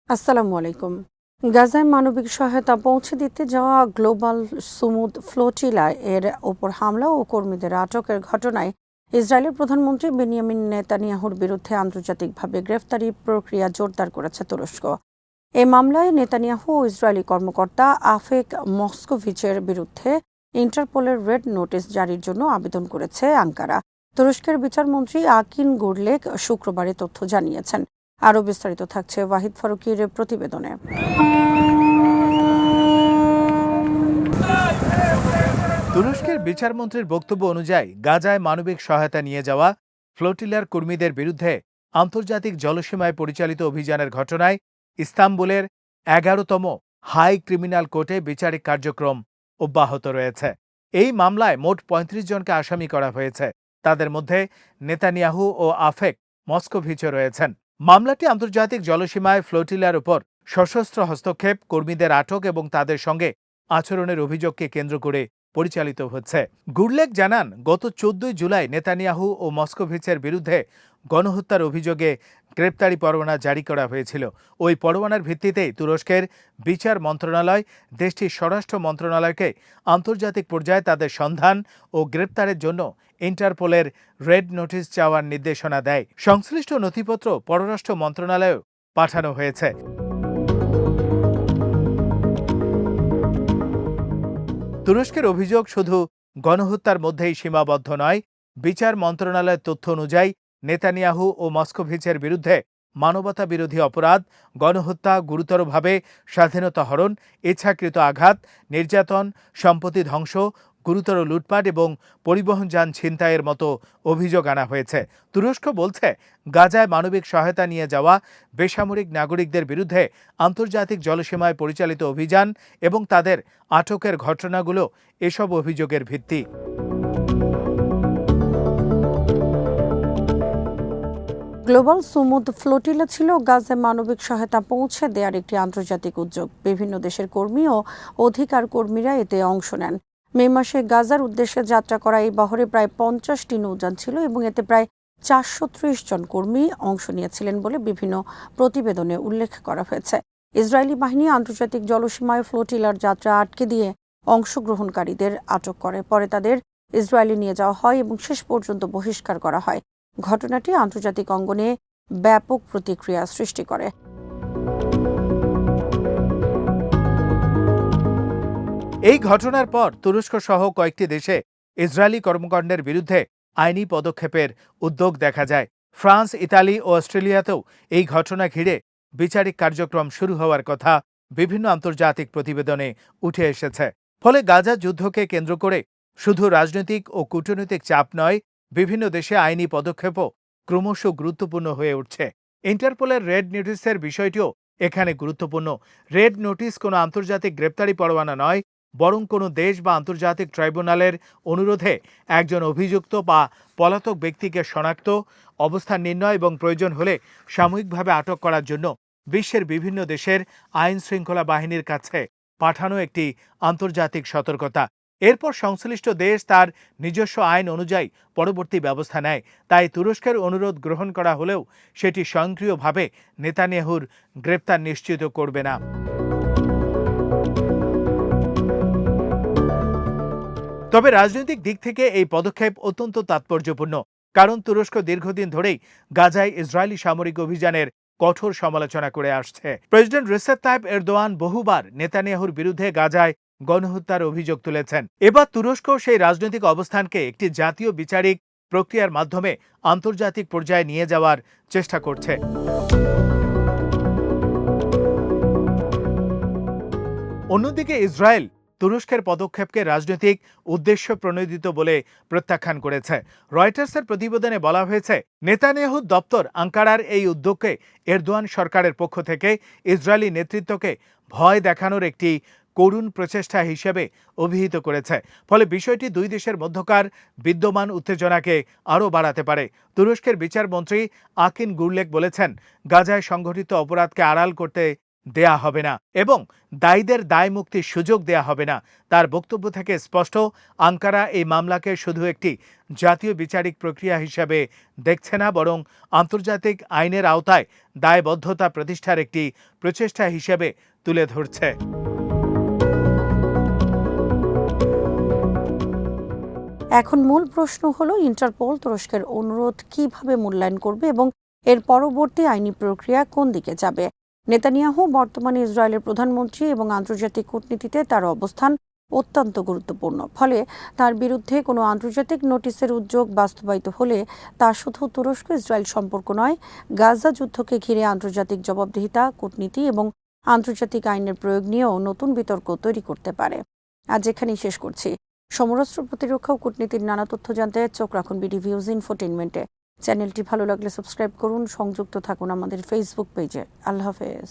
আসসালামু আলাইকুম। গাজায় মানবিক সহায়তা পৌঁছে দিতে যাওয়া গ্লোবাল সুমুদ ফ্লোটিলা এর ওপর হামলা ও কর্মীদের আটকের ঘটনায় ইসরায়েলের প্রধানমন্ত্রী বেনিয়ামিন নেতানিয়াহুর বিরুদ্ধে আন্তর্জাতিকভাবে গ্রেফতারি প্রক্রিয়া জোরদার করেছে তুরস্ক। এই মামলায় নেতানিয়াহু ও ইসরায়েলি কর্মকর্তা আফেক মস্কোভিচের বিরুদ্ধে ইন্টারপোলের রেড নোটিশ জারির জন্য আবেদন করেছে আঙ্কারা। তুরস্কের বিচারমন্ত্রী আকিন গুরলেক শুক্রবার তথ্য জানিয়েছেন। আরও বিস্তারিত থাকছে ওয়াহিদ ফারুকীর প্রতিবেদনে। তুরস্কের বিচারমন্ত্রীর বক্তব্য অনুযায়ী গাজায় মানবিক সহায়তা নিয়ে যাওয়া ফ্লোটিলার কর্মীদের বিরুদ্ধে আন্তর্জাতিক জলসীমায় পরিচালিত অভিযানের ঘটনায় ইস্তাম্বুলের ১১তম হাই ক্রিমিনাল কোর্টে বিচারিক কার্যক্রম অব্যাহত রয়েছে। এই মামলায় মোট ৩৫ জনকে আসামি করা হয়েছে। তাদের মধ্যে নেতানিয়াহু ও আফেক মস্কোভিচও রয়েছেন। মামলাটি আন্তর্জাতিক জলসীমায় ফ্লোটিলার উপর সশস্ত্র হস্তক্ষেপ, কর্মীদের আটক এবং তাদের সঙ্গে আচরণের অভিযোগকে কেন্দ্র করে পরিচালিত হচ্ছে। গুরলেক জানান, গত ১৪ জুলাই নেতানিয়াহু ও মস্কোভিচের বিরুদ্ধে গণহত্যার অভিযোগে গ্রেপ্তারি পরোয়ানা জারি করা হয়েছিল। ওই পরোয়ানার ভিত্তিতেই তুরস্কের বিচার মন্ত্রণালয় দেশটির স্বরাষ্ট্র মন্ত্রণালয়কে আন্তর্জাতিক পর্যায়ে তাদের সন্ধান ও গ্রেপ্তারের জন্য ইন্টারপোলের রেড নোটিশ চাওয়ার নির্দেশনা দেয়। সংশ্লিষ্ট নথিপত্র পররাষ্ট্র মন্ত্রণালয়েও পাঠানো হয়েছে। তুরস্কের অভিযোগ শুধু গণহত্যার মধ্যেই সীমাবদ্ধ নয়। বিচার মন্ত্রণালয়ের তথ্য অনুযায়ী নেতানিয়াহু ও মস্কোভিচের বিরুদ্ধে মানবতা বিরোধী অপরাধ, গণহত্যা, গুরুতরভাবে স্বাধীনতা হরণ, ইচ্ছাকৃত আঘাত, নির্যাতন, সম্পত্তি ধ্বংস, গুরুতর লুটপাট এবং পরিবহন যান ছিনতাইয়ের মতো অভিযোগ আনা হয়েছে। তুরস্ক বলছে, গাজায় মানবিক সহায়তা নিয়ে যাওয়া বেসামরিক নাগরিকদের বিরুদ্ধে আন্তর্জাতিক জলসীমায় পরিচালিত অভিযান এবং তাদের আটকের ঘটনাগুলো এসব অভিযোগের ভিত্তি। গ্লোবাল সুমুদ ফ্লোটিলা ছিল গাজায় মানবিক সহায়তা পৌঁছে দেওয়ার একটি আন্তর্জাতিক উদ্যোগ। বিভিন্ন দেশের কর্মী ও অধিকার কর্মীরা এতে অংশ নেন। মে মাসে গাজার উদ্দেশ্যে যাত্রা করা এই বহরে প্রায় ৫০টি নৌযান ছিল এবং এতে প্রায় ৪৩০ জন কর্মী অংশ নিয়েছিলেন বলে বিভিন্ন প্রতিবেদনে উল্লেখ করা হয়েছে। ইসরায়েলি বাহিনী আন্তর্জাতিক জলসীমায় ফ্লোটিলার যাত্রা আটকে দিয়ে অংশগ্রহণকারীদের আটক করে। পরে তাদের ইসরায়েলে নিয়ে যাওয়া হয় এবং শেষ পর্যন্ত বহিষ্কার করা হয়। ঘটনাটি আন্তর্জাতিক অঙ্গনে ব্যাপক প্রতিক্রিয়া সৃষ্টি করে। এই ঘটনার পর তুরস্ক সহ কয়েকটি দেশে ইসরায়েলি কর্মকাণ্ডের বিরুদ্ধে আইনি পদক্ষেপের উদ্যোগ দেখা যায়। ফ্রান্স, ইতালি ও অস্ট্রেলিয়াতেও এই ঘটনা ঘিরে বিচারিক কার্যক্রম শুরু হওয়ার কথা বিভিন্ন আন্তর্জাতিক প্রতিবেদনে উঠে এসেছে। ফলে গাজা যুদ্ধকে কেন্দ্র করে শুধু রাজনৈতিক ও কূটনৈতিক চাপ নয়, বিভিন্ন দেশে আইনি পদক্ষেপও ক্রমশ গুরুত্বপূর্ণ হয়ে উঠছে। ইন্টারপোলের রেড নোটিশের বিষয়টিও এখানে গুরুত্বপূর্ণ। রেড নোটিশ কোনো আন্তর্জাতিক গ্রেপ্তারি পরোয়ানা নয়, বরং কোনো দেশ বা আন্তর্জাতিক ট্রাইব্যুনালের অনুরোধে একজন অভিযুক্ত বা পলাতক ব্যক্তিকে শনাক্ত, অবস্থান নির্ণয় এবং প্রয়োজন হলে সাময়িকভাবে আটক করার জন্য বিশ্বের বিভিন্ন দেশের আইন শৃঙ্খলা বাহিনীর কাছে পাঠানো একটি আন্তর্জাতিক সতর্কতা। এরপর সংশ্লিষ্ট দেশ তার নিজস্ব আইন অনুযায়ী পরবর্তী ব্যবস্থা নেয়। তাই তুরস্কের অনুরোধ গ্রহণ করা হলেও সেটি স্বয়ংক্রিয়ভাবে নেতানিয়াহুর গ্রেপ্তার নিশ্চিত করবে না। তবে রাজনৈতিক দিক থেকে এই পদক্ষেপ অত্যন্ত তাৎপর্যপূর্ণ, কারণ তুরস্ক দীর্ঘদিন ধরেই গাজায় ইসরায়েলি সামরিক অভিযানের কঠোর সমালোচনা করে আসছে। প্রেসিডেন্ট রিসেপ তাইপ এরদোয়ান বহুবার নেতানিয়াহুর বিরুদ্ধে গাজায় গণহত্যার অভিযোগ তুলেছেন। এবার তুরস্ক সেই রাজনৈতিক অবস্থানকে একটি জাতীয় বিচারিক প্রক্রিয়ার মাধ্যমে আন্তর্জাতিক পর্যায়ে নিয়ে যাওয়ার চেষ্টা করছে। অন্যদিকে ইসরায়েল তুরস্কের পদক্ষেপকে রাজনৈতিক উদ্দেশ্য প্রণোদিত বলে প্রত্যাখ্যান করেছে। রয়টার্সের প্রতিবেদনে বলা হয়েছে, নেতানিয়াহুর দপ্তর আঙ্কারার এই উদ্যোগকে এরদোয়ান সরকারের পক্ষ থেকে ইসরায়েলি নেতৃত্বকে ভয় দেখানোর একটি করুণ প্রচেষ্টা হিসেবে অভিহিত করেছে। ফলে বিষয়টি দুই দেশের মধ্যকার বিদ্যমান উত্তেজনাকে আরও বাড়াতে পারে। তুরস্কের বিচারমন্ত্রী আকিন গুরলেক বলেছেন, গাজায় সংঘটিত অপরাধকে আড়াল করতে দেয়া হবে না এবং দায়ীদের দায় মুক্তির সুযোগ দেয়া হবে না। তার বক্তব্য থেকে স্পষ্ট, আঙ্কারা এই মামলাকে শুধু একটি জাতীয় বিচারিক প্রক্রিয়া হিসেবে দেখছে না, বরং আন্তর্জাতিক আইনের আওতায় দায়বদ্ধতা প্রতিষ্ঠার একটি প্রচেষ্টা হিসেবে তুলে ধরছে। এখন মূল প্রশ্ন হলো, ইন্টারপোল তুরস্কের অনুরোধ কিভাবে মূল্যায়ন করবে এবং এর পরবর্তী আইনি প্রক্রিয়া কোন দিকে যাবে। নেতানিয়াহু বর্তমানে ইসরায়েলের প্রধানমন্ত্রী এবং আন্তর্জাতিক কূটনীতিতে তার অবস্থান অত্যন্ত গুরুত্বপূর্ণ। ফলে তার বিরুদ্ধে কোনো আন্তর্জাতিক নোটিশের উদ্যোগ বাস্তবায়িত হলে তা শুধু তুরস্ক ইসরায়েল সম্পর্ক নয়, গাজা যুদ্ধকে ঘিরে আন্তর্জাতিক জবাবদিহিতা, কূটনীতি এবং আন্তর্জাতিক আইনের প্রয়োগ নিয়েও নতুন বিতর্ক তৈরি করতে পারে। আজ এখানেই শেষ করছি। সমরাস্ত্র প্রতিরক্ষা ও কূটনীতির নানা তথ্য জানতে চোখ রাখুন বিডি ভিউজ ইনফোটেইনমেন্টে। চ্যানেলটি ভালো লাগলে সাবস্ক্রাইব করুন, সংযুক্ত থাকুন আমাদের ফেসবুক পেজে। আল্লাহ হাফেজ।